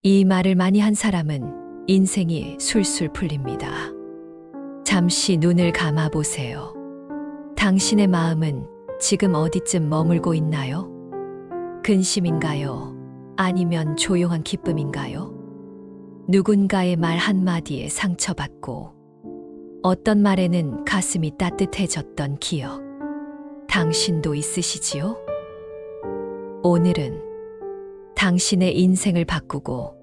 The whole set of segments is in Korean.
이 말을 많이 한 사람은 인생이 술술 풀립니다. 잠시 눈을 감아 보세요. 당신의 마음은 지금 어디쯤 머물고 있나요? 근심인가요? 아니면 조용한 기쁨인가요? 누군가의 말 한마디에 상처받고 어떤 말에는 가슴이 따뜻해졌던 기억. 당신도 있으시지요? 오늘은 당신의 인생을 바꾸고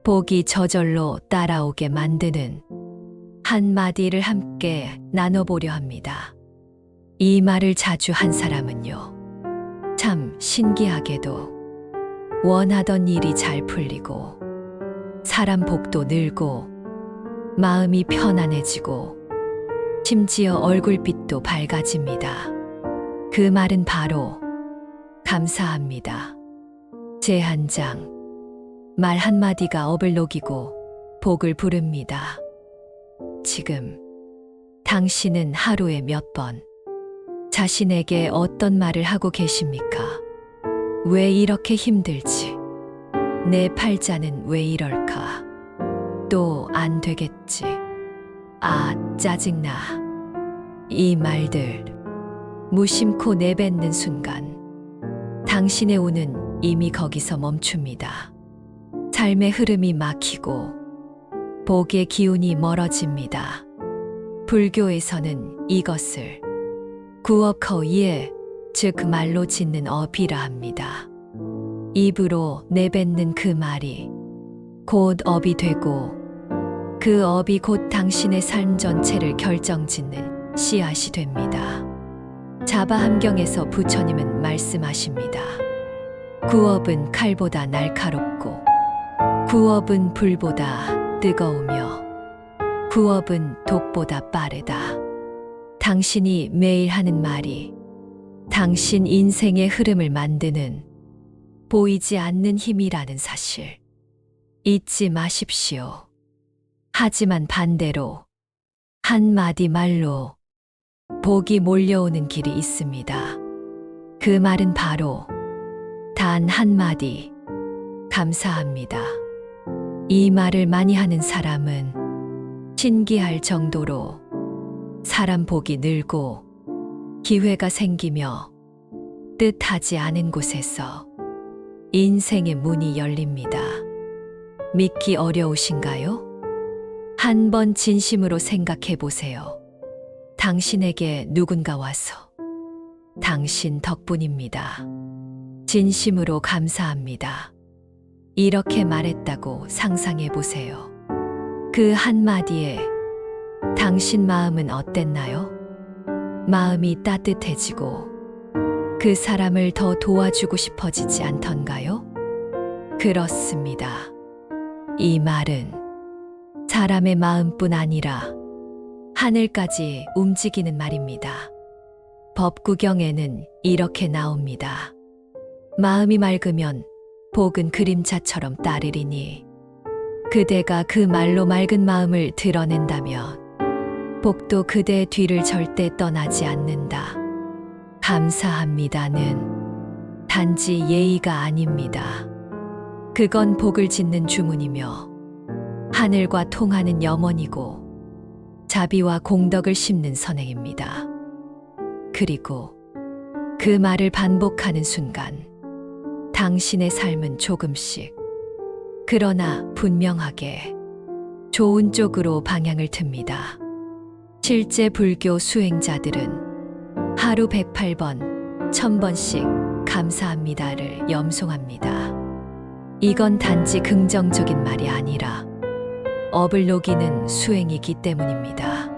복이 저절로 따라오게 만드는 한마디를 함께 나눠보려 합니다. 이 말을 자주 한 사람은요, 참 신기하게도 원하던 일이 잘 풀리고 사람 복도 늘고 마음이 편안해지고 심지어 얼굴빛도 밝아집니다. 그 말은 바로 감사합니다. 제 한 장, 말 한마디가 업을 녹이고 복을 부릅니다. 지금 당신은 하루에 몇 번 자신에게 어떤 말을 하고 계십니까? 왜 이렇게 힘들지? 내 팔자는 왜 이럴까? 또 안 되겠지? 아, 짜증나. 이 말들 무심코 내뱉는 순간 당신의 운은 이미 거기서 멈춥니다. 삶의 흐름이 막히고 복의 기운이 멀어집니다. 불교에서는 이것을 구억허예, 즉 말로 짓는 업이라 합니다. 입으로 내뱉는 그 말이 곧 업이 되고 그 업이 곧 당신의 삶 전체를 결정짓는 씨앗이 됩니다. 자바함경에서 부처님은 말씀하십니다. 구업은 칼보다 날카롭고 구업은 불보다 뜨거우며 구업은 독보다 빠르다. 당신이 매일 하는 말이 당신 인생의 흐름을 만드는 보이지 않는 힘이라는 사실 잊지 마십시오. 하지만 반대로 한마디 말로 복이 몰려오는 길이 있습니다. 그 말은 바로 단 한마디 감사합니다. 이 말을 많이 하는 사람은 신기할 정도로 사람 복이 늘고 기회가 생기며 뜻하지 않은 곳에서 인생의 문이 열립니다. 믿기 어려우신가요? 한번 진심으로 생각해 보세요. 당신에게 누군가 와서 당신 덕분입니다. 진심으로 감사합니다. 이렇게 말했다고 상상해 보세요. 그 한마디에 당신 마음은 어땠나요? 마음이 따뜻해지고 그 사람을 더 도와주고 싶어지지 않던가요? 그렇습니다. 이 말은 사람의 마음뿐 아니라 하늘까지 움직이는 말입니다. 법구경에는 이렇게 나옵니다. 마음이 맑으면 복은 그림자처럼 따르리니 그대가 그 말로 맑은 마음을 드러낸다면 복도 그대의 뒤를 절대 떠나지 않는다. 감사합니다는 단지 예의가 아닙니다. 그건 복을 짓는 주문이며 하늘과 통하는 염원이고 자비와 공덕을 심는 선행입니다. 그리고 그 말을 반복하는 순간 당신의 삶은 조금씩 그러나 분명하게 좋은 쪽으로 방향을 틉니다. 실제 불교 수행자들은 하루 108번, 1000번씩 감사합니다를 염송합니다. 이건 단지 긍정적인 말이 아니라 업을 녹이는 수행이기 때문입니다.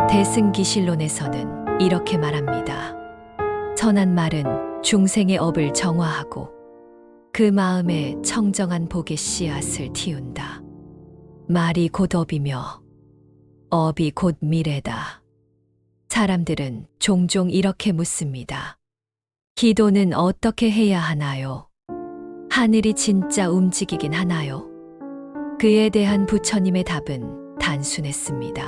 대승기실론에서는 이렇게 말합니다. 선한 말은 중생의 업을 정화하고 그 마음에 청정한 복의 씨앗을 틔운다. 말이 곧 업이며 업이 곧 미래다. 사람들은 종종 이렇게 묻습니다. 기도는 어떻게 해야 하나요? 하늘이 진짜 움직이긴 하나요? 그에 대한 부처님의 답은 단순했습니다.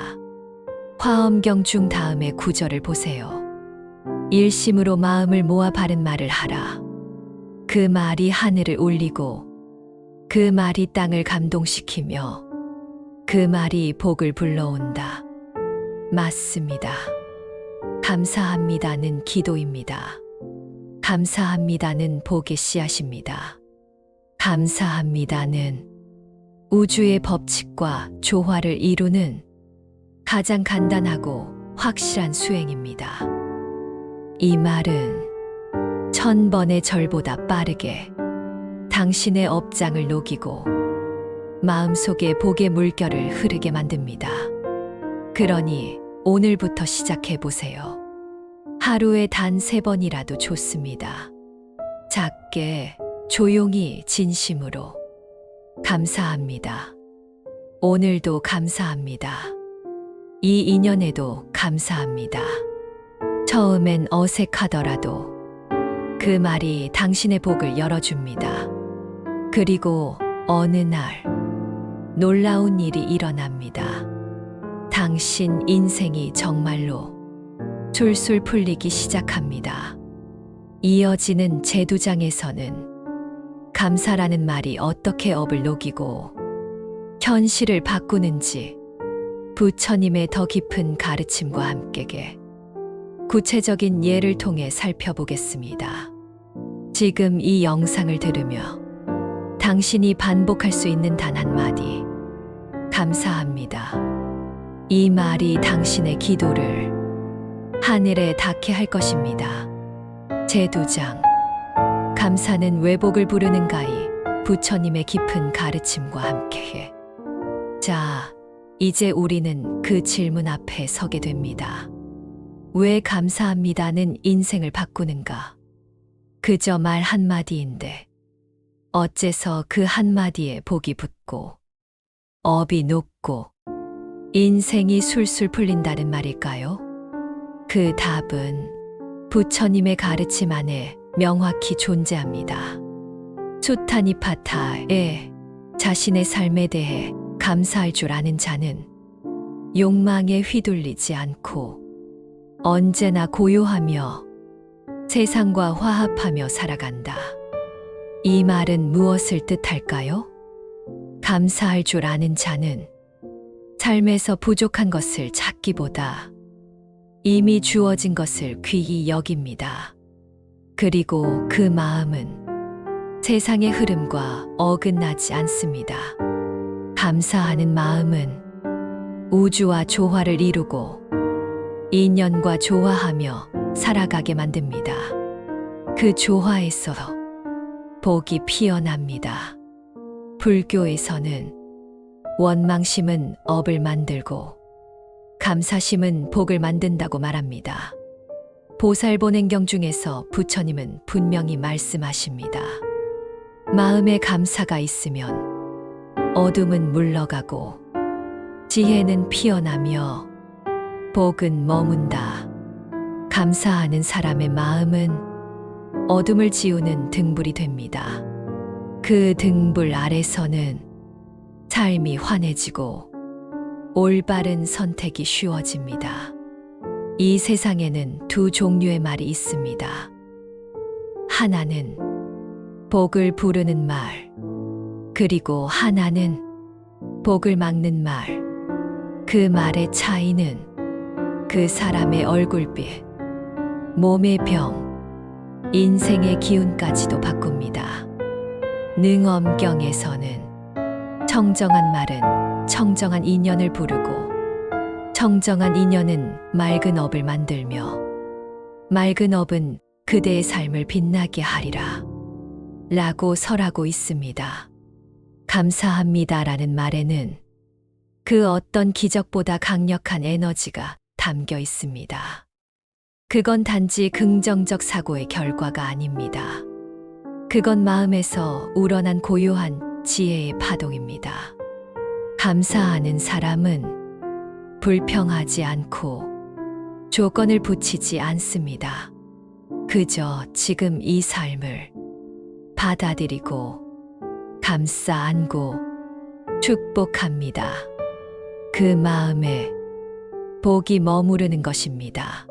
화엄경 중 다음의 구절을 보세요. 일심으로 마음을 모아 바른 말을 하라. 그 말이 하늘을 울리고 그 말이 땅을 감동시키며 그 말이 복을 불러온다. 맞습니다. 감사합니다는 기도입니다. 감사합니다는 복의 씨앗입니다. 감사합니다는 우주의 법칙과 조화를 이루는 가장 간단하고 확실한 수행입니다. 이 말은 1000번의 절보다 빠르게 당신의 업장을 녹이고 마음속에 복의 물결을 흐르게 만듭니다. 그러니 오늘부터 시작해 보세요. 하루에 단 3번이라도 좋습니다. 작게, 조용히, 진심으로. 감사합니다. 오늘도 감사합니다. 이 인연에도 감사합니다. 처음엔 어색하더라도 그 말이 당신의 복을 열어줍니다. 그리고 어느 날 놀라운 일이 일어납니다. 당신 인생이 정말로 술술 풀리기 시작합니다. 이어지는 제두장에서는 감사라는 말이 어떻게 업을 녹이고 현실을 바꾸는지 부처님의 더 깊은 가르침과 함께 구체적인 예를 통해 살펴보겠습니다. 지금 이 영상을 들으며 당신이 반복할 수 있는 단 한마디, 감사합니다. 이 말이 당신의 기도를 하늘에 닿게 할 것입니다. 제두장, 감사는 왜복을 부르는가이 부처님의 깊은 가르침과 함께. 자, 이제 우리는 그 질문 앞에 서게 됩니다. 왜 감사합니다는 인생을 바꾸는가? 그저 말 한마디인데 어째서 그 한마디에 복이 붙고 업이 높고 인생이 술술 풀린다는 말일까요? 그 답은 부처님의 가르침 안에 명확히 존재합니다. 수타니파타에 자신의 삶에 대해 감사할 줄 아는 자는 욕망에 휘둘리지 않고 언제나 고요하며 세상과 화합하며 살아간다. 이 말은 무엇을 뜻할까요? 감사할 줄 아는 자는 삶에서 부족한 것을 찾기보다 이미 주어진 것을 귀히 여깁니다. 그리고 그 마음은 세상의 흐름과 어긋나지 않습니다. 감사하는 마음은 우주와 조화를 이루고 인연과 조화하며 살아가게 만듭니다. 그 조화에서 복이 피어납니다. 불교에서는 원망심은 업을 만들고 감사심은 복을 만든다고 말합니다. 보살본행경 중에서 부처님은 분명히 말씀하십니다. 마음에 감사가 있으면 어둠은 물러가고 지혜는 피어나며 복은 머문다. 감사하는 사람의 마음은 어둠을 지우는 등불이 됩니다. 그 등불 아래서는 삶이 환해지고 올바른 선택이 쉬워집니다. 이 세상에는 두 종류의 말이 있습니다. 하나는 복을 부르는 말, 그리고 하나는 복을 막는 말. 그 말의 차이는 그 사람의 얼굴빛, 몸의 병, 인생의 기운까지도 바꿉니다. 능엄경에서는 청정한 말은 청정한 인연을 부르고 청정한 인연은 맑은 업을 만들며 맑은 업은 그대의 삶을 빛나게 하리라 라고 설하고 있습니다. 감사합니다라는 말에는 그 어떤 기적보다 강력한 에너지가 담겨 있습니다. 그건 단지 긍정적 사고의 결과가 아닙니다. 그건 마음에서 우러난 고요한 지혜의 파동입니다. 감사하는 사람은 불평하지 않고 조건을 붙이지 않습니다. 그저 지금 이 삶을 받아들이고 감싸 안고 축복합니다. 그 마음에 복이 머무르는 것입니다.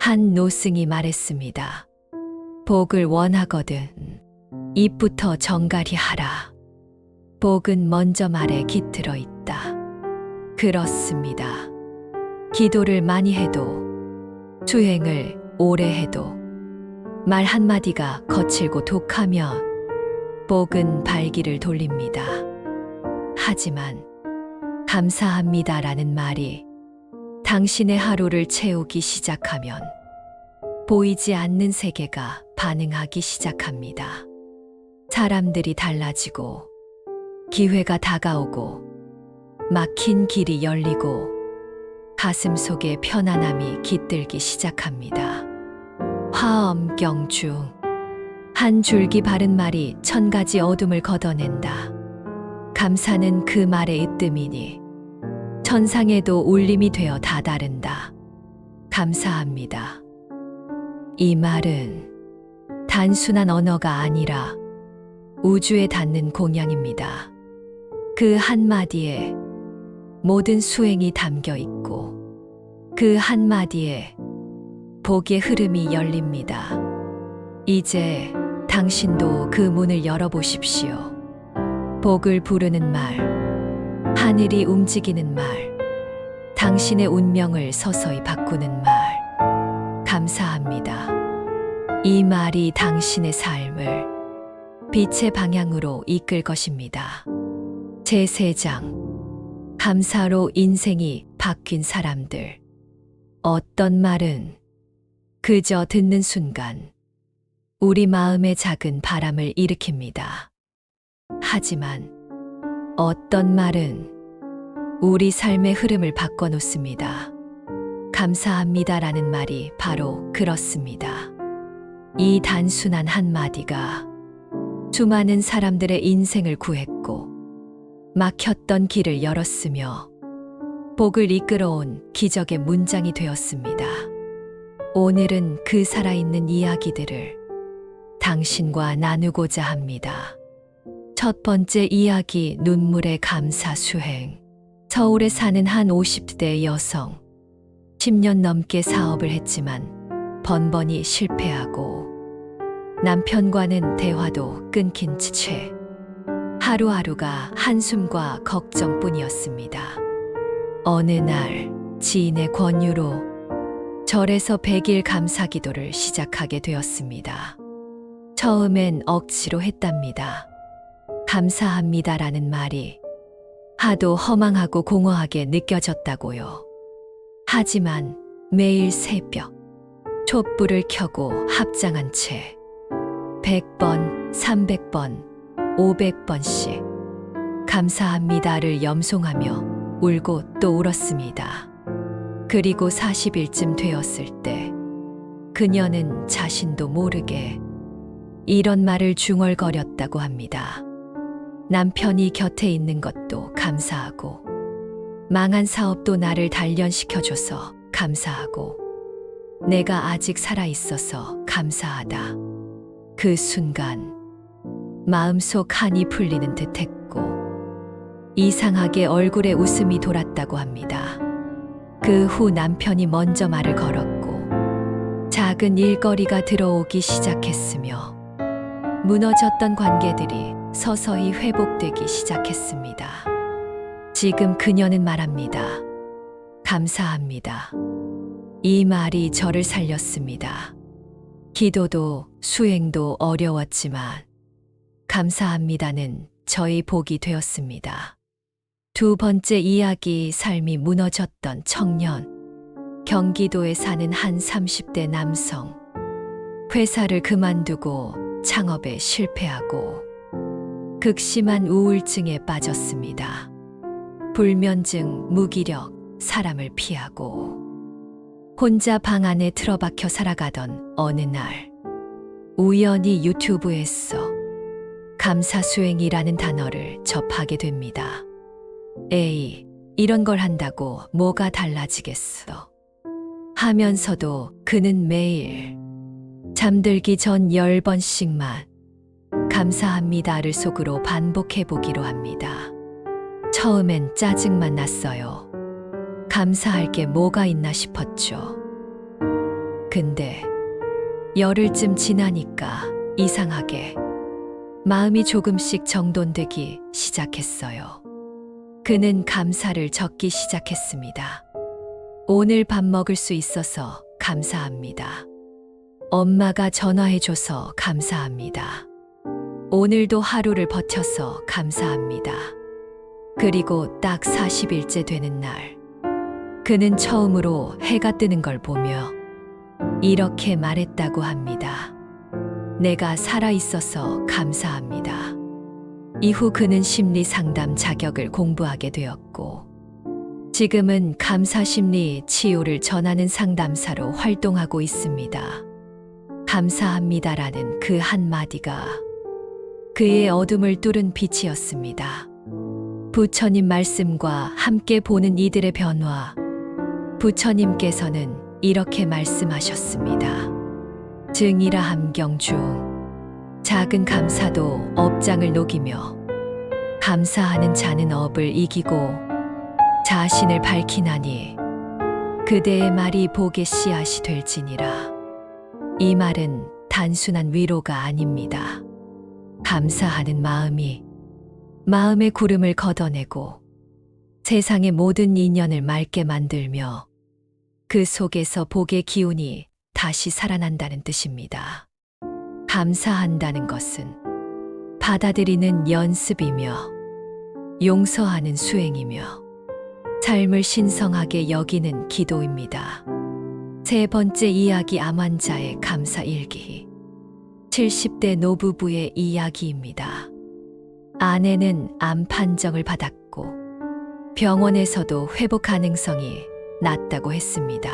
한 노승이 말했습니다. 복을 원하거든 입부터 정갈히 하라. 복은 먼저 말에 깃들어 있다. 그렇습니다. 기도를 많이 해도, 수행을 오래 해도, 말 한마디가 거칠고 독하면 복은 발기를 돌립니다. 하지만 감사합니다라는 말이 당신의 하루를 채우기 시작하면 보이지 않는 세계가 반응하기 시작합니다. 사람들이 달라지고 기회가 다가오고 막힌 길이 열리고 가슴 속에 편안함이 깃들기 시작합니다. 화엄경 중 한 줄기 바른 말이 1000가지 어둠을 걷어낸다. 감사는 그 말의 으뜸이니 천상에도 울림이 되어 다다른다. 감사합니다. 이 말은 단순한 언어가 아니라 우주에 닿는 공양입니다. 그 한마디에 모든 수행이 담겨 있고 그 한마디에 복의 흐름이 열립니다. 이제 당신도 그 문을 열어보십시오. 복을 부르는 말, 하늘이 움직이는 말, 당신의 운명을 서서히 바꾸는 말. 감사합니다. 이 말이 당신의 삶을 빛의 방향으로 이끌 것입니다. 제3장, 감사로 인생이 바뀐 사람들. 어떤 말은 그저 듣는 순간 우리 마음에 작은 바람을 일으킵니다. 하지만 어떤 말은 우리 삶의 흐름을 바꿔놓습니다. 감사합니다라는 말이 바로 그렇습니다. 이 단순한 한마디가 수많은 사람들의 인생을 구했고 막혔던 길을 열었으며 복을 이끌어온 기적의 문장이 되었습니다. 오늘은 그 살아있는 이야기들을 당신과 나누고자 합니다. 첫 번째 이야기, 눈물의 감사 수행. 서울에 사는 한 50대 여성. 10년 넘게 사업을 했지만 번번이 실패하고 남편과는 대화도 끊긴 채 하루하루가 한숨과 걱정뿐이었습니다. 어느 날 지인의 권유로 절에서 100일 감사 기도를 시작하게 되었습니다. 처음엔 억지로 했답니다. 감사합니다라는 말이 하도 허망하고 공허하게 느껴졌다고요. 하지만 매일 새벽 촛불을 켜고 합장한 채 100번, 300번, 500번씩 감사합니다를 염송하며 울고 또 울었습니다. 그리고 40일쯤 되었을 때 그녀는 자신도 모르게 이런 말을 중얼거렸다고 합니다. 남편이 곁에 있는 것도 감사하고 망한 사업도 나를 단련시켜줘서 감사하고 내가 아직 살아있어서 감사하다. 그 순간 마음속 한이 풀리는 듯했고 이상하게 얼굴에 웃음이 돌았다고 합니다. 그 후 남편이 먼저 말을 걸었고 작은 일거리가 들어오기 시작했으며 무너졌던 관계들이 서서히 회복되기 시작했습니다. 지금 그녀는 말합니다. 감사합니다. 이 말이 저를 살렸습니다. 기도도 수행도 어려웠지만 감사합니다는 저의 복이 되었습니다. 두 번째 이야기, 삶이 무너졌던 청년. 경기도에 사는 한 30대 남성. 회사를 그만두고 창업에 실패하고 극심한 우울증에 빠졌습니다. 불면증, 무기력, 사람을 피하고 혼자 방 안에 틀어박혀 살아가던 어느 날 우연히 유튜브에서 감사수행이라는 단어를 접하게 됩니다. 에이, 이런 걸 한다고 뭐가 달라지겠어? 하면서도 그는 매일 잠들기 전 10번씩만 감사합니다를 속으로 반복해 보기로 합니다. 처음엔 짜증만 났어요. 감사할 게 뭐가 있나 싶었죠. 근데 열흘쯤 지나니까 이상하게 마음이 조금씩 정돈되기 시작했어요. 그는 감사를 적기 시작했습니다. 오늘 밥 먹을 수 있어서 감사합니다. 엄마가 전화해줘서 감사합니다. 오늘도 하루를 버텨서 감사합니다. 그리고 딱 40일째 되는 날, 그는 처음으로 해가 뜨는 걸 보며 이렇게 말했다고 합니다. 내가 살아있어서 감사합니다. 이후 그는 심리 상담 자격을 공부하게 되었고, 지금은 감사 심리 치유를 전하는 상담사로 활동하고 있습니다. 감사합니다라는 그 한마디가 그의 어둠을 뚫은 빛이었습니다. 부처님 말씀과 함께 보는 이들의 변화. 부처님께서는 이렇게 말씀하셨습니다. 증이라 함경 중 작은 감사도 업장을 녹이며 감사하는 자는 업을 이기고 자신을 밝히나니 그대의 말이 복의 씨앗이 될지니라. 이 말은 단순한 위로가 아닙니다. 감사하는 마음이 마음의 구름을 걷어내고 세상의 모든 인연을 맑게 만들며 그 속에서 복의 기운이 다시 살아난다는 뜻입니다. 감사한다는 것은 받아들이는 연습이며 용서하는 수행이며 삶을 신성하게 여기는 기도입니다. 세 번째 이야기 암 환자의 감사 일기. 70대 노부부의 이야기입니다. 아내는 암 판정을 받았고 병원에서도 회복 가능성이 낮다고 했습니다.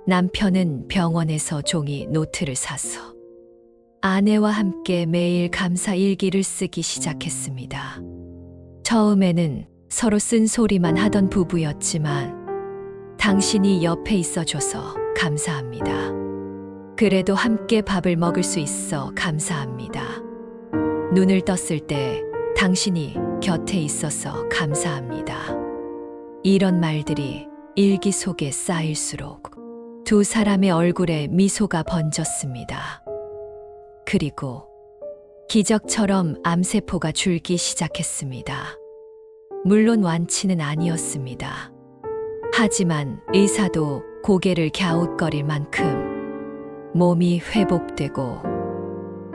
남편은 병원에서 종이 노트를 사서 아내와 함께 매일 감사 일기를 쓰기 시작했습니다. 처음에는 서로 쓴소리만 하던 부부였지만 당신이 옆에 있어줘서 감사합니다. 그래도 함께 밥을 먹을 수 있어 감사합니다. 눈을 떴을 때 당신이 곁에 있어서 감사합니다. 이런 말들이 일기 속에 쌓일수록 두 사람의 얼굴에 미소가 번졌습니다. 그리고 기적처럼 암세포가 줄기 시작했습니다. 물론 완치는 아니었습니다. 하지만 의사도 고개를 갸웃거릴 만큼 몸이 회복되고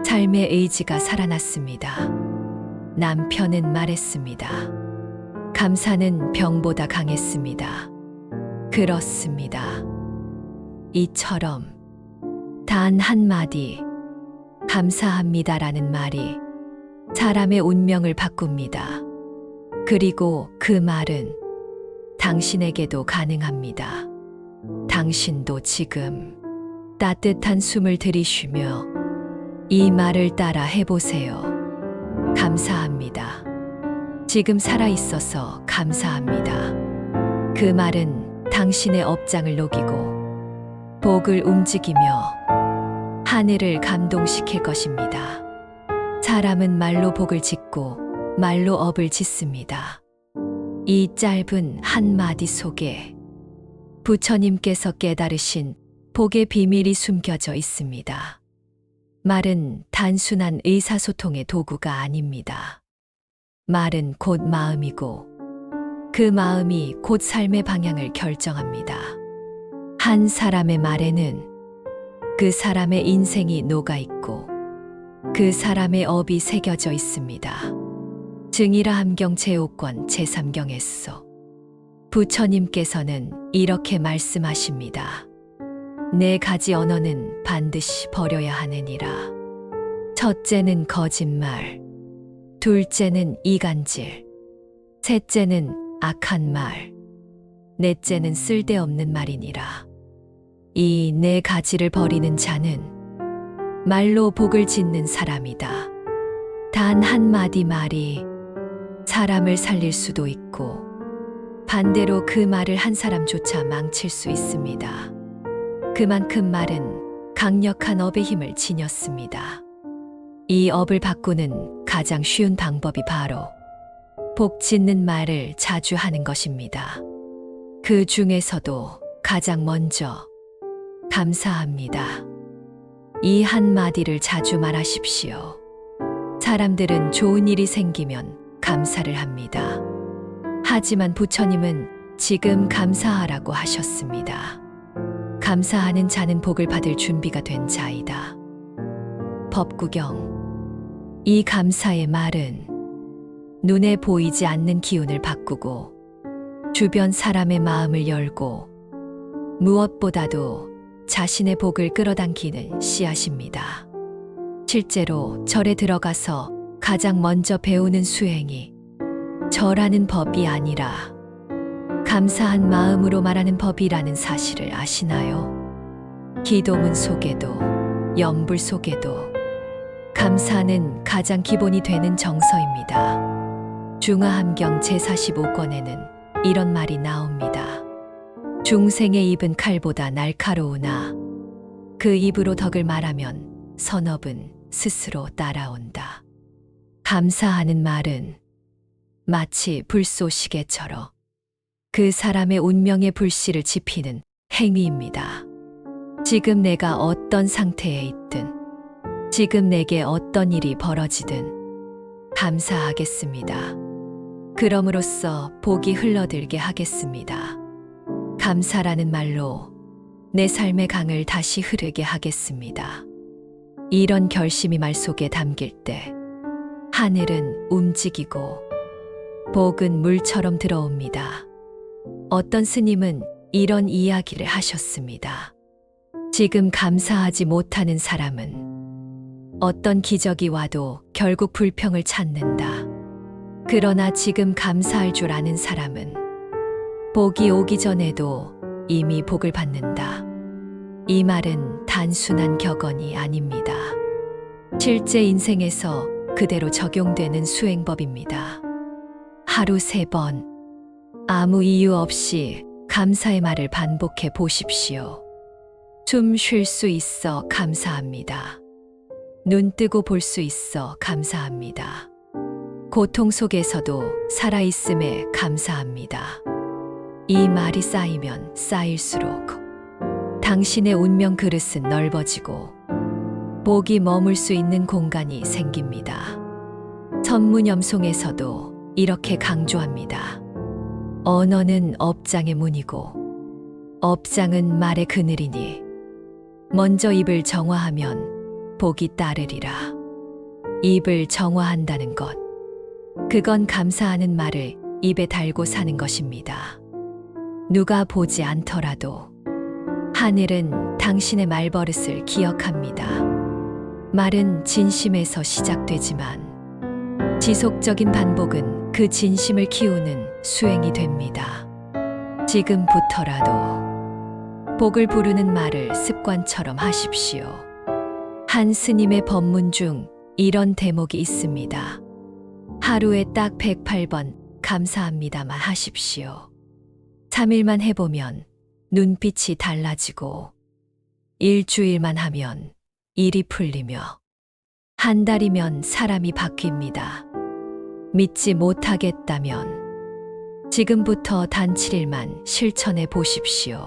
삶의 의지가 살아났습니다. 남편은 말했습니다. 감사는 병보다 강했습니다. 그렇습니다. 이처럼 단 한마디 감사합니다라는 말이 사람의 운명을 바꿉니다. 그리고 그 말은 당신에게도 가능합니다. 당신도 지금 따뜻한 숨을 들이쉬며 이 말을 따라 해보세요. 감사합니다. 지금 살아있어서 감사합니다. 그 말은 당신의 업장을 녹이고 복을 움직이며 하늘을 감동시킬 것입니다. 사람은 말로 복을 짓고 말로 업을 짓습니다. 이 짧은 한마디 속에 부처님께서 깨달으신 복의 비밀이 숨겨져 있습니다. 말은 단순한 의사소통의 도구가 아닙니다. 말은 곧 마음이고 그 마음이 곧 삶의 방향을 결정합니다. 한 사람의 말에는 그 사람의 인생이 녹아있고 그 사람의 업이 새겨져 있습니다. 증이라 함경 제5권 제3경에서 부처님께서는 이렇게 말씀하십니다. 네 가지 언어는 반드시 버려야 하느니라. 첫째는 거짓말, 둘째는 이간질, 셋째는 악한 말, 넷째는 쓸데없는 말이니라. 이 네 가지를 버리는 자는 말로 복을 짓는 사람이다. 단 한마디 말이 사람을 살릴 수도 있고 반대로 그 말을 한 사람조차 망칠 수 있습니다. 그만큼 말은 강력한 업의 힘을 지녔습니다. 이 업을 바꾸는 가장 쉬운 방법이 바로 복 짓는 말을 자주 하는 것입니다. 그 중에서도 가장 먼저 감사합니다. 이 한마디를 자주 말하십시오. 사람들은 좋은 일이 생기면 감사를 합니다. 하지만 부처님은 지금 감사하라고 하셨습니다. 감사하는 자는 복을 받을 준비가 된 자이다. 법구경. 이 감사의 말은 눈에 보이지 않는 기운을 바꾸고 주변 사람의 마음을 열고 무엇보다도 자신의 복을 끌어당기는 씨앗입니다. 실제로 절에 들어가서 가장 먼저 배우는 수행이 절하는 법이 아니라 감사한 마음으로 말하는 법이라는 사실을 아시나요? 기도문 속에도 염불 속에도 감사는 가장 기본이 되는 정서입니다. 중화함경 제45권에는 이런 말이 나옵니다. 중생의 입은 칼보다 날카로우나 그 입으로 덕을 말하면 선업은 스스로 따라온다. 감사하는 말은 마치 불쏘시개처럼 그 사람의 운명의 불씨를 지피는 행위입니다. 지금 내가 어떤 상태에 있든, 지금 내게 어떤 일이 벌어지든 감사하겠습니다. 그럼으로써 복이 흘러들게 하겠습니다. 감사라는 말로 내 삶의 강을 다시 흐르게 하겠습니다. 이런 결심이 말 속에 담길 때 하늘은 움직이고 복은 물처럼 들어옵니다. 어떤 스님은 이런 이야기를 하셨습니다. 지금 감사하지 못하는 사람은 어떤 기적이 와도 결국 불평을 찾는다. 그러나 지금 감사할 줄 아는 사람은 복이 오기 전에도 이미 복을 받는다. 이 말은 단순한 격언이 아닙니다. 실제 인생에서 그대로 적용되는 수행법입니다. 하루 3번, 아무 이유 없이 감사의 말을 반복해 보십시오. 숨 쉴 수 있어 감사합니다. 눈 뜨고 볼 수 있어 감사합니다. 고통 속에서도 살아있음에 감사합니다. 이 말이 쌓이면 쌓일수록 당신의 운명 그릇은 넓어지고 복이 머물 수 있는 공간이 생깁니다. 천문염송에서도 이렇게 강조합니다. 언어는 업장의 문이고 업장은 말의 그늘이니 먼저 입을 정화하면 복이 따르리라. 입을 정화한다는 것, 그건 감사하는 말을 입에 달고 사는 것입니다. 누가 보지 않더라도 하늘은 당신의 말버릇을 기억합니다. 말은 진심에서 시작되지만 지속적인 반복은 그 진심을 키우는 수행이 됩니다. 지금부터라도 복을 부르는 말을 습관처럼 하십시오. 한 스님의 법문 중 이런 대목이 있습니다. 하루에 딱 108번 감사합니다만 하십시오. 3일만 해보면 눈빛이 달라지고 일주일만 하면 일이 풀리며 한 달이면 사람이 바뀝니다. 믿지 못하겠다면 지금부터 단 7일만 실천해 보십시오.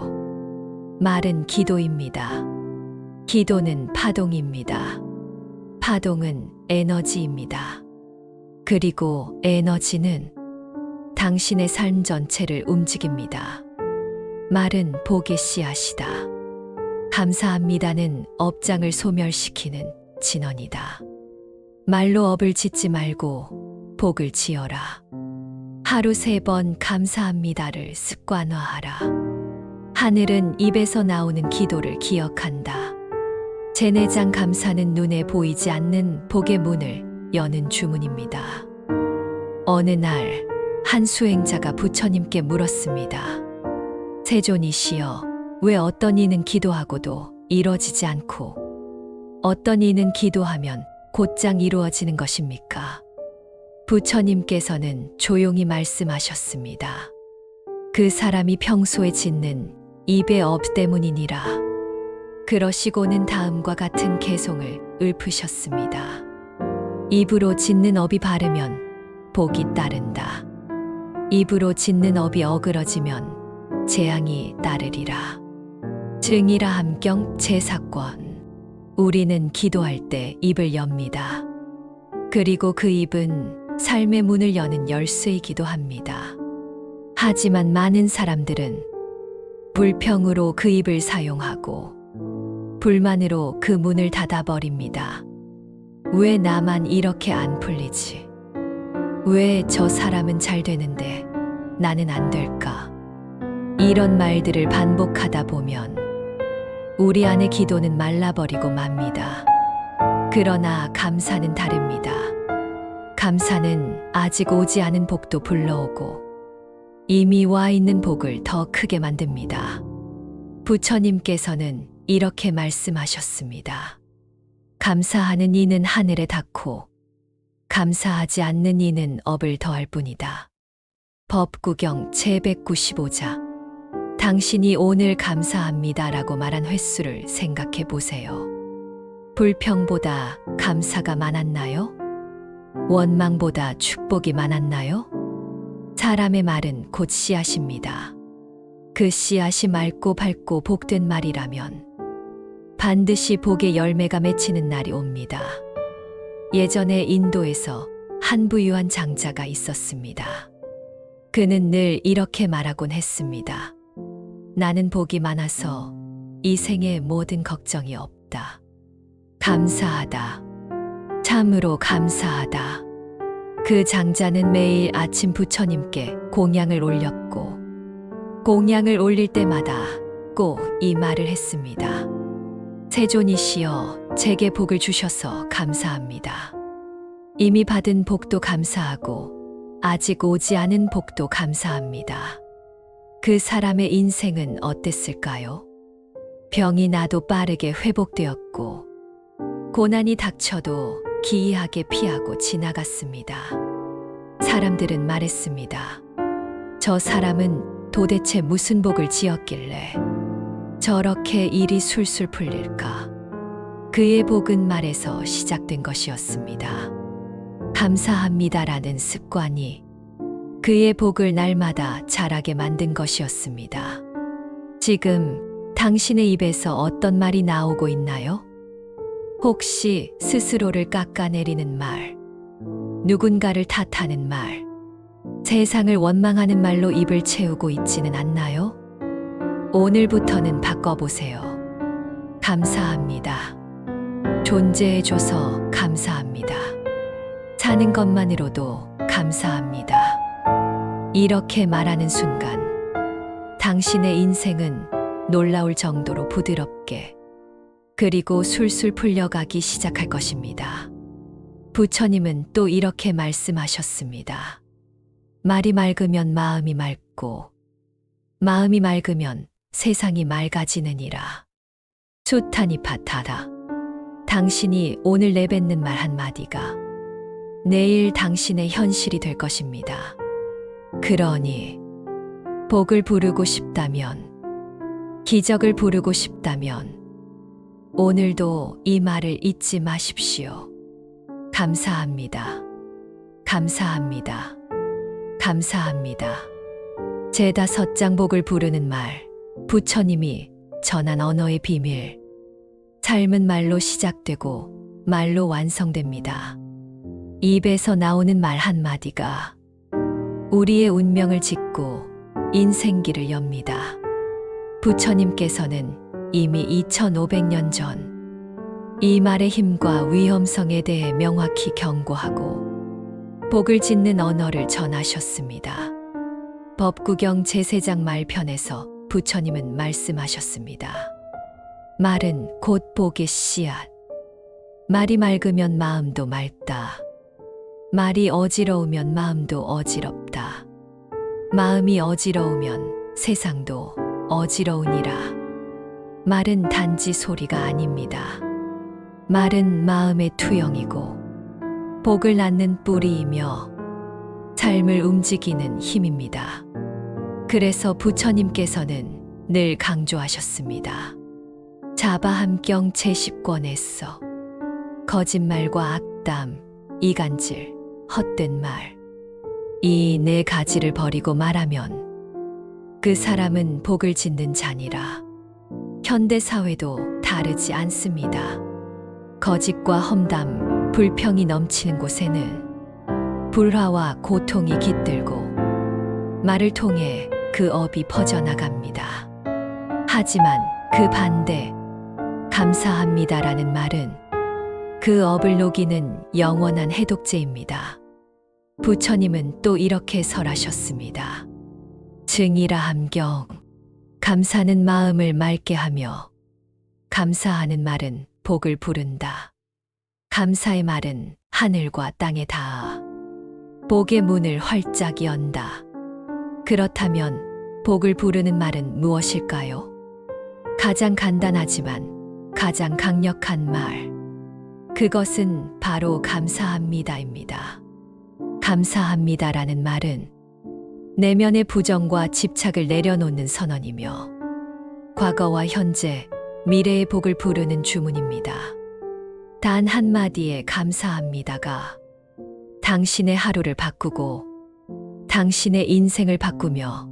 말은 기도입니다. 기도는 파동입니다. 파동은 에너지입니다. 그리고 에너지는 당신의 삶 전체를 움직입니다. 말은 복의 씨앗이다. 감사합니다는 업장을 소멸시키는 진원이다. 말로 업을 짓지 말고 복을 지어라. 하루 3번 감사합니다를 습관화하라. 하늘은 입에서 나오는 기도를 기억한다. 제내장 감사는 눈에 보이지 않는 복의 문을 여는 주문입니다. 어느 날 한 수행자가 부처님께 물었습니다. 세존이시여, 왜 어떤 이는 기도하고도 이루어지지 않고 어떤 이는 기도하면 곧장 이루어지는 것입니까? 부처님께서는 조용히 말씀하셨습니다. 그 사람이 평소에 짓는 입의 업 때문이니라. 그러시고는 다음과 같은 개송을 읊으셨습니다. 입으로 짓는 업이 바르면 복이 따른다. 입으로 짓는 업이 어그러지면 재앙이 따르리라. 증이라 함경 제4권. 우리는 기도할 때 입을 엽니다. 그리고 그 입은 삶의 문을 여는 열쇠이기도 합니다. 하지만 많은 사람들은 불평으로 그 입을 사용하고 불만으로 그 문을 닫아버립니다. 왜 나만 이렇게 안 풀리지? 왜 저 사람은 잘 되는데 나는 안 될까? 이런 말들을 반복하다 보면 우리 안의 기도는 말라버리고 맙니다. 그러나 감사는 다릅니다. 감사는 아직 오지 않은 복도 불러오고 이미 와 있는 복을 더 크게 만듭니다. 부처님께서는 이렇게 말씀하셨습니다. 감사하는 이는 하늘에 닿고 감사하지 않는 이는 업을 더할 뿐이다. 법구경 제195자. 당신이 오늘 감사합니다라고 말한 횟수를 생각해 보세요. 불평보다 감사가 많았나요? 원망보다 축복이 많았나요? 사람의 말은 곧 씨앗입니다. 그 씨앗이 맑고 밝고 복된 말이라면 반드시 복의 열매가 맺히는 날이 옵니다. 예전에 인도에서 한 부유한 장자가 있었습니다. 그는 늘 이렇게 말하곤 했습니다. 나는 복이 많아서 이 생에 모든 걱정이 없다. 감사하다. 참으로 감사하다. 그 장자는 매일 아침 부처님께 공양을 올렸고 공양을 올릴 때마다 꼭 이 말을 했습니다. 세존이시여, 제게 복을 주셔서 감사합니다. 이미 받은 복도 감사하고 아직 오지 않은 복도 감사합니다. 그 사람의 인생은 어땠을까요? 병이 나도 빠르게 회복되었고 고난이 닥쳐도 기이하게 피하고 지나갔습니다. 사람들은 말했습니다. 저 사람은 도대체 무슨 복을 지었길래 저렇게 일이 술술 풀릴까? 그의 복은 말에서 시작된 것이었습니다. 감사합니다라는 습관이 그의 복을 날마다 자라게 만든 것이었습니다. 지금 당신의 입에서 어떤 말이 나오고 있나요? 혹시 스스로를 깎아내리는 말, 누군가를 탓하는 말, 세상을 원망하는 말로 입을 채우고 있지는 않나요? 오늘부터는 바꿔보세요. 감사합니다. 존재해줘서 감사합니다. 사는 것만으로도 감사합니다. 이렇게 말하는 순간 당신의 인생은 놀라울 정도로 부드럽게 그리고 술술 풀려가기 시작할 것입니다. 부처님은 또 이렇게 말씀하셨습니다. 말이 맑으면 마음이 맑고 마음이 맑으면 세상이 맑아지느니라. 수타니파타다. 당신이 오늘 내뱉는 말 한마디가 내일 당신의 현실이 될 것입니다. 그러니 복을 부르고 싶다면, 기적을 부르고 싶다면 오늘도 이 말을 잊지 마십시오. 감사합니다. 감사합니다. 감사합니다. 제5장 복을 부르는 말, 부처님이 전한 언어의 비밀. 삶은 말로 시작되고 말로 완성됩니다. 입에서 나오는 말 한마디가 우리의 운명을 짓고 인생길을 엽니다. 부처님께서는 이미 2500년 전 이 말의 힘과 위험성에 대해 명확히 경고하고 복을 짓는 언어를 전하셨습니다. 법구경 제3장 말편에서 부처님은 말씀하셨습니다. 말은 곧 복의 씨앗. 말이 맑으면 마음도 맑다. 말이 어지러우면 마음도 어지럽다. 마음이 어지러우면 세상도 어지러우니라. 말은 단지 소리가 아닙니다. 말은 마음의 투영이고 복을 낳는 뿌리이며 삶을 움직이는 힘입니다. 그래서 부처님께서는 늘 강조하셨습니다. 자바함경 제10권에서 거짓말과 악담, 이간질, 헛된 말, 이 네 가지를 버리고 말하면 그 사람은 복을 짓는 자니라. 현대 사회도 다르지 않습니다. 거짓과 험담, 불평이 넘치는 곳에는 불화와 고통이 깃들고 말을 통해 그 업이 퍼져나갑니다. 하지만 그 반대, 감사합니다라는 말은 그 업을 녹이는 영원한 해독제입니다. 부처님은 또 이렇게 설하셨습니다. 증이라 함경, 감사는 마음을 맑게 하며 감사하는 말은 복을 부른다. 감사의 말은 하늘과 땅에 닿아 복의 문을 활짝 연다. 그렇다면 복을 부르는 말은 무엇일까요? 가장 간단하지만 가장 강력한 말. 그것은 바로 감사합니다입니다. 감사합니다라는 말은 내면의 부정과 집착을 내려놓는 선언이며 과거와 현재, 미래의 복을 부르는 주문입니다. 단 한마디의 감사합니다가 당신의 하루를 바꾸고 당신의 인생을 바꾸며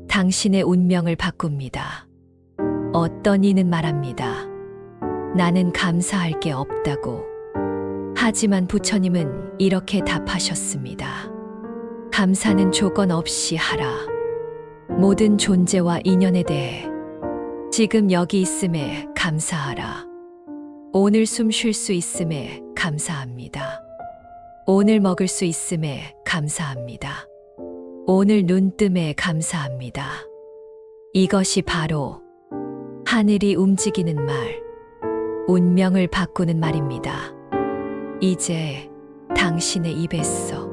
당신의 운명을 바꿉니다. 어떤 이는 말합니다. 나는 감사할 게 없다고. 하지만 부처님은 이렇게 답하셨습니다. 감사는 조건 없이 하라. 모든 존재와 인연에 대해 지금 여기 있음에 감사하라. 오늘 숨 쉴 수 있음에 감사합니다. 오늘 먹을 수 있음에 감사합니다. 오늘 눈뜸에 감사합니다. 이것이 바로 하늘이 움직이는 말, 운명을 바꾸는 말입니다. 이제 당신의 입에서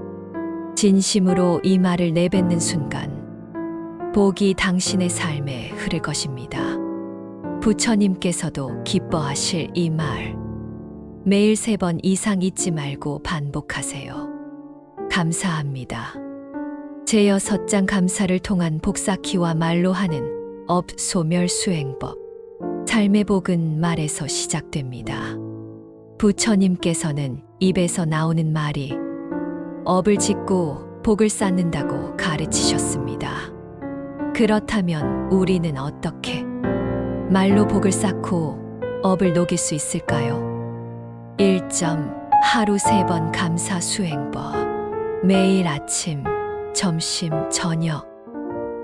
진심으로 이 말을 내뱉는 순간 복이 당신의 삶에 흐를 것입니다. 부처님께서도 기뻐하실 이 말, 매일 3번 이상 잊지 말고 반복하세요. 감사합니다. 제6장 감사를 통한 복사키와 말로 하는 업 소멸 수행법. 삶의 복은 말에서 시작됩니다. 부처님께서는 입에서 나오는 말이 업을 짓고 복을 쌓는다고 가르치셨습니다. 그렇다면 우리는 어떻게 말로 복을 쌓고 업을 녹일 수 있을까요? 1점 하루 3번 감사 수행법. 매일 아침, 점심, 저녁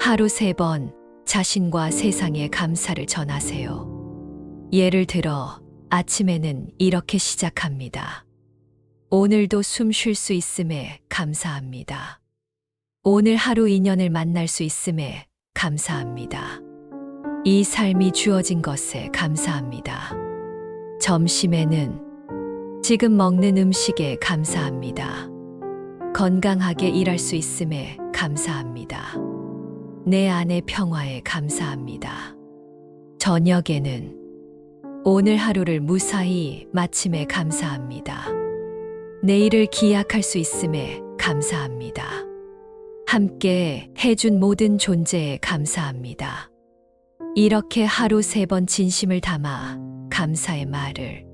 하루 3번 자신과 세상에 감사를 전하세요. 예를 들어 아침에는 이렇게 시작합니다. 오늘도 숨 쉴 수 있음에 감사합니다. 오늘 하루 인연을 만날 수 있음에 감사합니다. 이 삶이 주어진 것에 감사합니다. 점심에는 지금 먹는 음식에 감사합니다. 건강하게 일할 수 있음에 감사합니다. 내 안의 평화에 감사합니다. 저녁에는 오늘 하루를 무사히 마침에 감사합니다. 내일을 기약할 수 있음에 감사합니다. 함께 해준 모든 존재에 감사합니다. 이렇게 하루 3번 진심을 담아 감사의 말을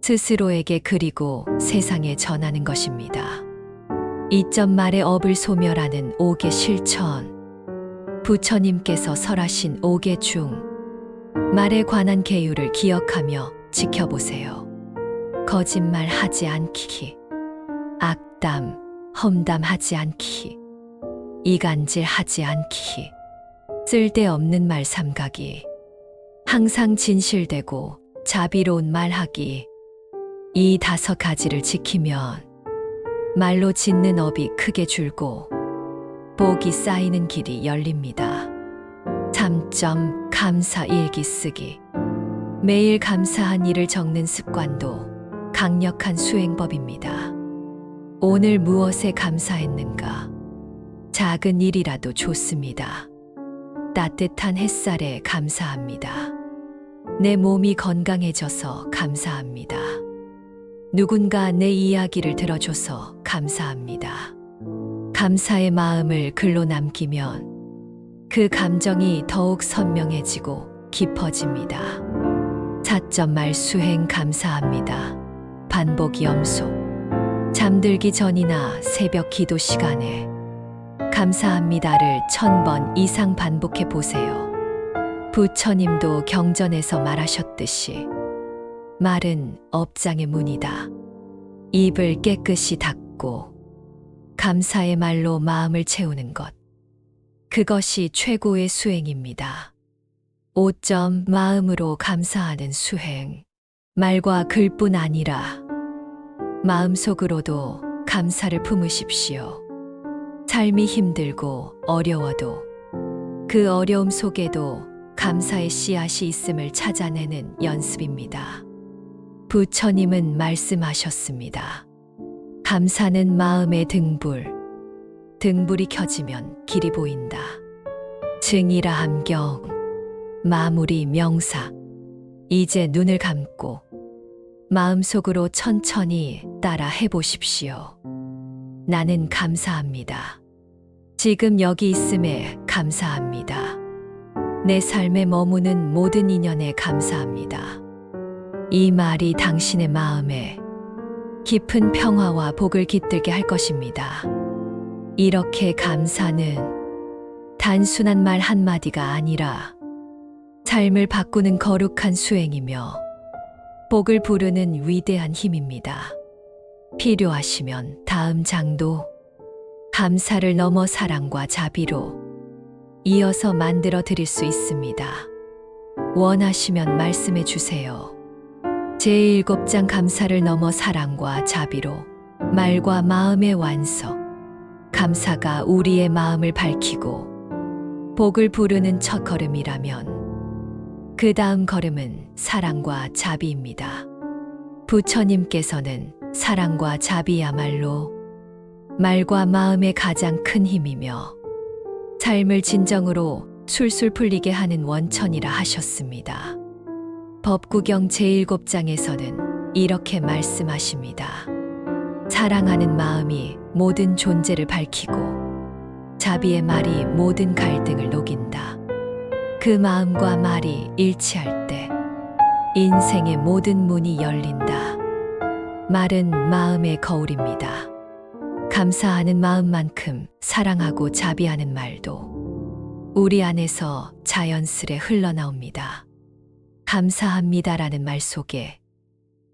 스스로에게 그리고 세상에 전하는 것입니다. 2점 말의 업을 소멸하는 5개 실천. 부처님께서 설하신 5개 중 말에 관한 계율을 기억하며 지켜보세요. 거짓말 하지 않기, 악담, 험담하지 않기, 이간질 하지 않기, 쓸데없는 말 삼가기, 항상 진실되고 자비로운 말하기. 이 5가지를 지키면 말로 짓는 업이 크게 줄고 복이 쌓이는 길이 열립니다. 3점 감사 일기 쓰기. 매일 감사한 일을 적는 습관도 강력한 수행법입니다. 오늘 무엇에 감사했는가? 작은 일이라도 좋습니다. 따뜻한 햇살에 감사합니다. 내 몸이 건강해져서 감사합니다. 누군가 내 이야기를 들어줘서 감사합니다. 감사의 마음을 글로 남기면 그 감정이 더욱 선명해지고 깊어집니다. 4점 말 수행 감사합니다. 반복 염소. 잠들기 전이나 새벽 기도 시간에 감사합니다를 1000번 이상 반복해 보세요. 부처님도 경전에서 말하셨듯이 말은 업장의 문이다. 입을 깨끗이 닫고 감사의 말로 마음을 채우는 것. 그것이 최고의 수행입니다. 5점 마음으로 감사하는 수행. 말과 글뿐 아니라 마음속으로도 감사를 품으십시오. 삶이 힘들고 어려워도 그 어려움 속에도 감사의 씨앗이 있음을 찾아내는 연습입니다. 부처님은 말씀하셨습니다. 감사는 마음의 등불. 등불이 켜지면 길이 보인다. 증이라 함경. 마무리 명사. 이제 눈을 감고 마음속으로 천천히 따라 해보십시오. 나는 감사합니다. 지금 여기 있음에 감사합니다. 내 삶에 머무는 모든 인연에 감사합니다. 이 말이 당신의 마음에 깊은 평화와 복을 깃들게 할 것입니다. 이렇게 감사는 단순한 말 한마디가 아니라 삶을 바꾸는 거룩한 수행이며 복을 부르는 위대한 힘입니다. 필요하시면 다음 장도 감사를 넘어 사랑과 자비로 이어서 만들어 드릴 수 있습니다. 원하시면 말씀해 주세요. 제7장 감사를 넘어 사랑과 자비로 말과 마음의 완성. 감사가 우리의 마음을 밝히고 복을 부르는 첫 걸음이라면 그 다음 걸음은 사랑과 자비입니다. 부처님께서는 사랑과 자비야말로 말과 마음의 가장 큰 힘이며 삶을 진정으로 술술 풀리게 하는 원천이라 하셨습니다. 법구경 제7장에서는 이렇게 말씀하십니다. 사랑하는 마음이 모든 존재를 밝히고 자비의 말이 모든 갈등을 녹인다. 그 마음과 말이 일치할 때 인생의 모든 문이 열린다. 말은 마음의 거울입니다. 감사하는 마음만큼 사랑하고 자비하는 말도 우리 안에서 자연스레 흘러나옵니다. 감사합니다라는 말 속에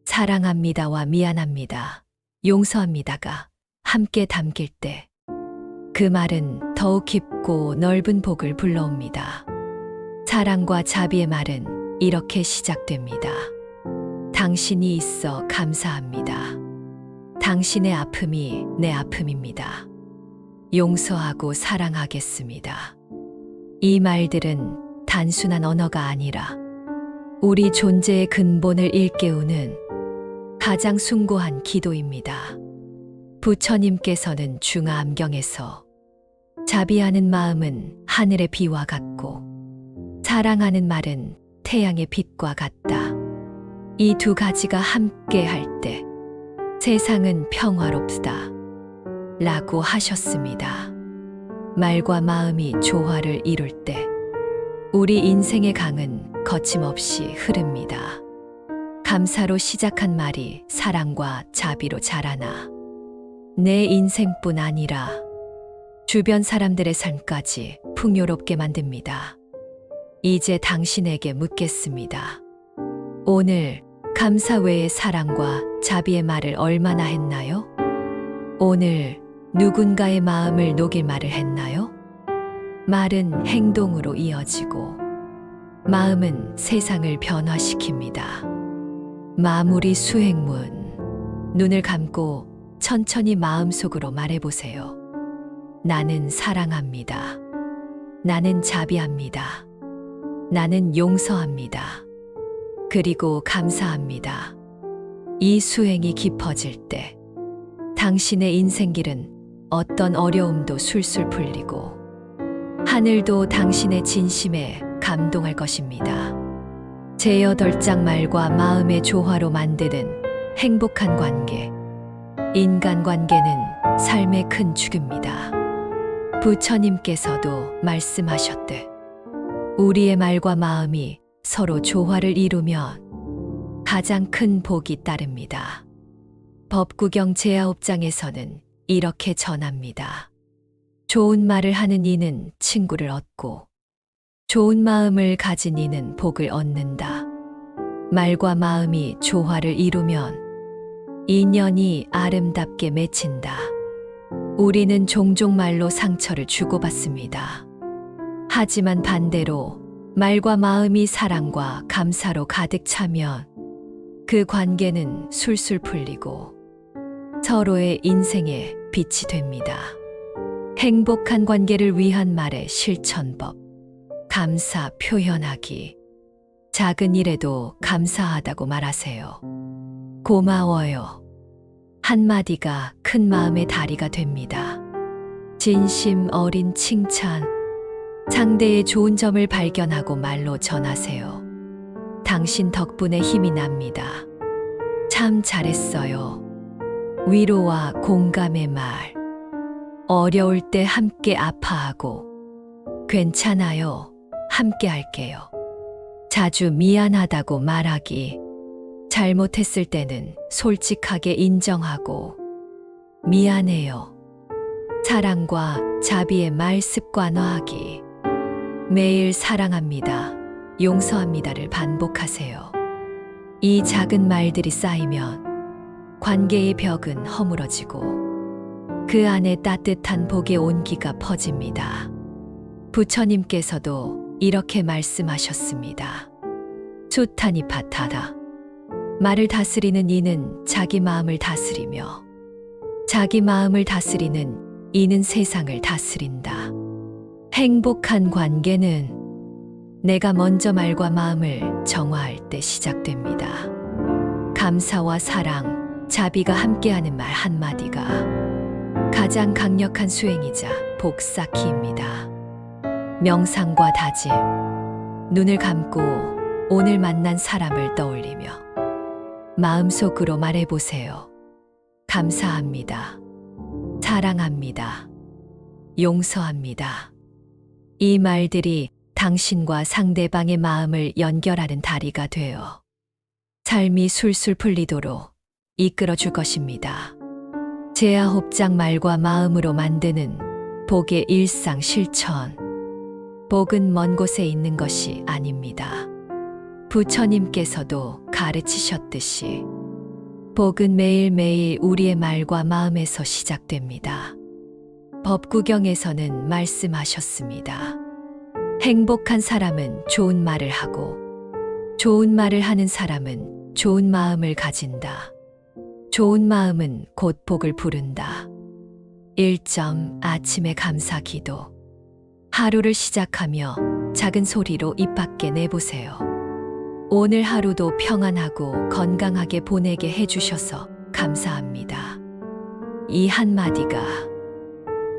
사랑합니다와 미안합니다, 용서합니다가 함께 담길 때 그 말은 더욱 깊고 넓은 복을 불러옵니다. 사랑과 자비의 말은 이렇게 시작됩니다. 당신이 있어 감사합니다. 당신의 아픔이 내 아픔입니다. 용서하고 사랑하겠습니다. 이 말들은 단순한 언어가 아니라 우리 존재의 근본을 일깨우는 가장 숭고한 기도입니다. 부처님께서는 중화암경에서 자비하는 마음은 하늘의 비와 같고 사랑하는 말은 태양의 빛과 같다. 이 두 가지가 함께 할 때 세상은 평화롭다 라고 하셨습니다. 말과 마음이 조화를 이룰 때 우리 인생의 강은 거침없이 흐릅니다. 감사로 시작한 말이 사랑과 자비로 자라나 내 인생뿐 아니라 주변 사람들의 삶까지 풍요롭게 만듭니다. 이제 당신에게 묻겠습니다. 오늘 감사 외에 사랑과 자비의 말을 얼마나 했나요? 오늘 누군가의 마음을 녹일 말을 했나요? 말은 행동으로 이어지고 마음은 세상을 변화시킵니다. 마무리 수행문. 눈을 감고 천천히 마음속으로 말해보세요. 나는 사랑합니다. 나는 자비합니다. 나는 용서합니다. 그리고 감사합니다. 이 수행이 깊어질 때 당신의 인생길은 어떤 어려움도 술술 풀리고 하늘도 당신의 진심에 감동할 것입니다. 제8장 말과 마음의 조화로 만드는 행복한 관계. 인간관계는 삶의 큰 축입니다. 부처님께서도 말씀하셨듯 우리의 말과 마음이 서로 조화를 이루면 가장 큰 복이 따릅니다. 법구경 제9장에서는 이렇게 전합니다. 좋은 말을 하는 이는 친구를 얻고 좋은 마음을 가진 이는 복을 얻는다. 말과 마음이 조화를 이루면 인연이 아름답게 맺힌다. 우리는 종종 말로 상처를 주고받습니다. 하지만 반대로 말과 마음이 사랑과 감사로 가득 차면 그 관계는 술술 풀리고 서로의 인생의 빛이 됩니다. 행복한 관계를 위한 말의 실천법. 감사 표현하기. 작은 일에도 감사하다고 말하세요. 고마워요. 한마디가 큰 마음의 다리가 됩니다. 진심 어린 칭찬. 상대의 좋은 점을 발견하고 말로 전하세요. 당신 덕분에 힘이 납니다. 참 잘했어요. 위로와 공감의 말. 어려울 때 함께 아파하고 괜찮아요. 함께 할게요. 자주 미안하다고 말하기. 잘못했을 때는 솔직하게 인정하고 미안해요. 사랑과 자비의 말 습관화하기. 매일 사랑합니다. 용서합니다를 반복하세요. 이 작은 말들이 쌓이면 관계의 벽은 허물어지고 그 안에 따뜻한 복의 온기가 퍼집니다. 부처님께서도 이렇게 말씀하셨습니다. 수타니파타다. 말을 다스리는 이는 자기 마음을 다스리며 자기 마음을 다스리는 이는 세상을 다스린다. 행복한 관계는 내가 먼저 말과 마음을 정화할 때 시작됩니다. 감사와 사랑, 자비가 함께하는 말 한마디가 가장 강력한 수행이자 복쌓기입니다. 명상과 다짐. 눈을 감고 오늘 만난 사람을 떠올리며 마음속으로 말해보세요. 감사합니다. 사랑합니다. 용서합니다. 이 말들이 당신과 상대방의 마음을 연결하는 다리가 되어 삶이 술술 풀리도록 이끌어 줄 것입니다. 제아홉장 말과 마음으로 만드는 복의 일상 실천. 복은 먼 곳에 있는 것이 아닙니다. 부처님께서도 가르치셨듯이 복은 매일매일 우리의 말과 마음에서 시작됩니다. 법구경에서는 말씀하셨습니다. 행복한 사람은 좋은 말을 하고 좋은 말을 하는 사람은 좋은 마음을 가진다. 좋은 마음은 곧 복을 부른다. 1점 아침에 감사 기도. 하루를 시작하며 작은 소리로 입 밖에 내보세요. 오늘 하루도 평안하고 건강하게 보내게 해주셔서 감사합니다. 이 한마디가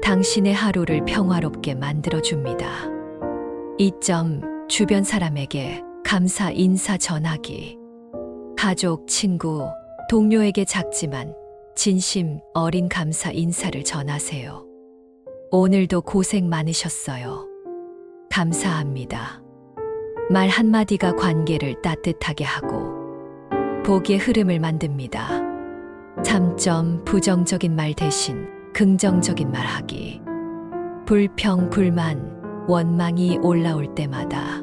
당신의 하루를 평화롭게 만들어줍니다. 2점 주변 사람에게 감사 인사 전하기. 가족, 친구, 동료에게 작지만 진심 어린 감사 인사를 전하세요. 오늘도 고생 많으셨어요. 감사합니다. 말 한마디가 관계를 따뜻하게 하고 복의 흐름을 만듭니다. 3점 부정적인 말 대신 긍정적인 말 하기. 불평, 불만, 원망이 올라올 때마다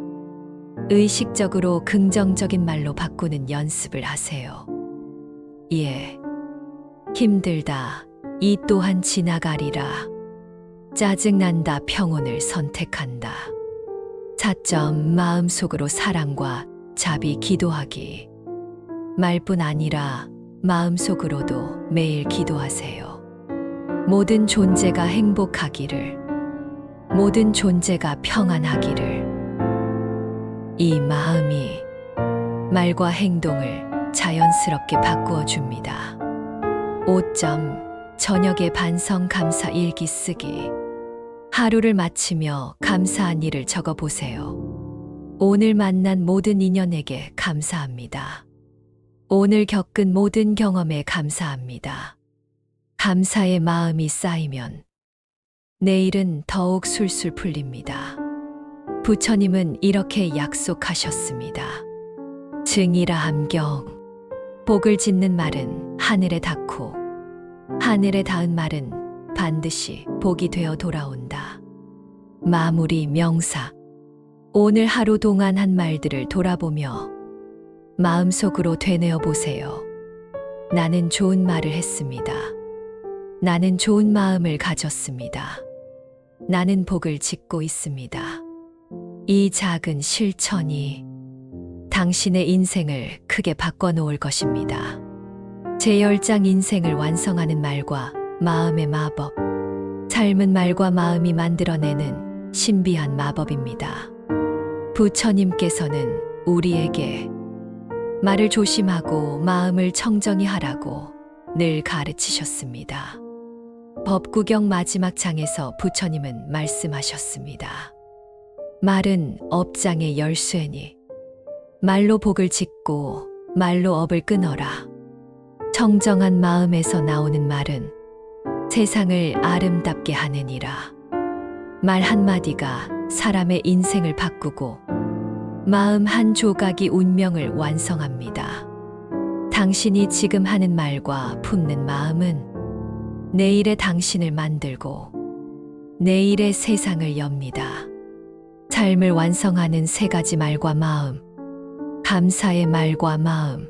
의식적으로 긍정적인 말로 바꾸는 연습을 하세요. 예. 힘들다. 이 또한 지나가리라. 짜증난다. 평온을 선택한다. 4점 마음속으로 사랑과 자비 기도하기. 말뿐 아니라 마음속으로도 매일 기도하세요. 모든 존재가 행복하기를, 모든 존재가 평안하기를. 이 마음이 말과 행동을 자연스럽게 바꾸어 줍니다. 5점 저녁에 반성 감사 일기 쓰기. 하루를 마치며 감사한 일을 적어 보세요. 오늘 만난 모든 인연에게 감사합니다. 오늘 겪은 모든 경험에 감사합니다. 감사의 마음이 쌓이면 내일은 더욱 술술 풀립니다. 부처님은 이렇게 약속하셨습니다. 증이라 함경. 복을 짓는 말은 하늘에 닿고 하늘에 닿은 말은 반드시 복이 되어 돌아온다. 마무리 명사. 오늘 하루 동안 한 말들을 돌아보며 마음속으로 되뇌어 보세요. 나는 좋은 말을 했습니다. 나는 좋은 마음을 가졌습니다. 나는 복을 짓고 있습니다. 이 작은 실천이 당신의 인생을 크게 바꿔놓을 것입니다. 제 10장 인생을 완성하는 말과 마음의 마법. 삶은 말과 마음이 만들어내는 신비한 마법입니다. 부처님께서는 우리에게 말을 조심하고 마음을 청정히 하라고 늘 가르치셨습니다. 법구경 마지막 장에서 부처님은 말씀하셨습니다. 말은 업장의 열쇠니 말로 복을 짓고 말로 업을 끊어라. 청정한 마음에서 나오는 말은 세상을 아름답게 하느니라. 말 한마디가 사람의 인생을 바꾸고 마음 한 조각이 운명을 완성합니다. 당신이 지금 하는 말과 품는 마음은 내일의 당신을 만들고 내일의 세상을 엽니다. 삶을 완성하는 3가지 말과 마음. 감사의 말과 마음.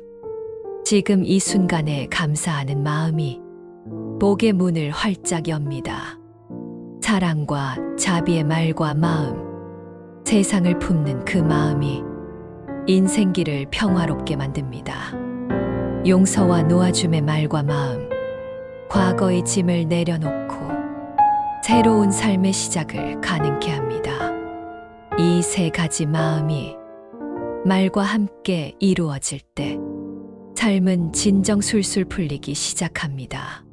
지금 이 순간에 감사하는 마음이 복의 문을 활짝 엽니다. 사랑과 자비의 말과 마음. 세상을 품는 그 마음이 인생길을 평화롭게 만듭니다. 용서와 놓아줌의 말과 마음. 과거의 짐을 내려놓고 새로운 삶의 시작을 가능케 합니다. 이 3가지 마음이 말과 함께 이루어질 때 삶은 진정 술술 풀리기 시작합니다.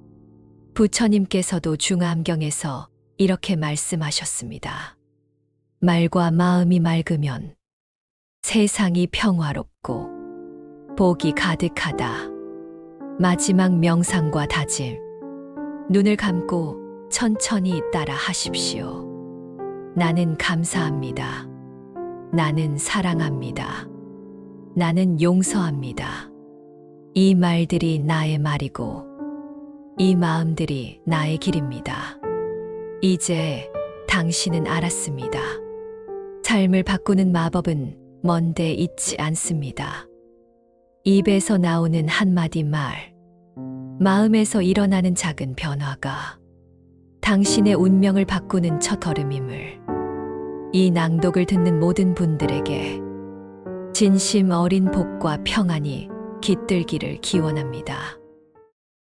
부처님께서도 중암경에서 이렇게 말씀하셨습니다. 말과 마음이 맑으면 세상이 평화롭고 복이 가득하다. 마지막 명상과 다짐. 눈을 감고 천천히 따라 하십시오. 나는 감사합니다. 나는 사랑합니다. 나는 용서합니다. 이 말들이 나의 말이고 이 마음들이 나의 길입니다. 이제 당신은 알았습니다. 삶을 바꾸는 마법은 먼데 있지 않습니다. 입에서 나오는 한마디 말, 마음에서 일어나는 작은 변화가 당신의 운명을 바꾸는 첫걸음임을 이 낭독을 듣는 모든 분들에게 진심 어린 복과 평안이 깃들기를 기원합니다.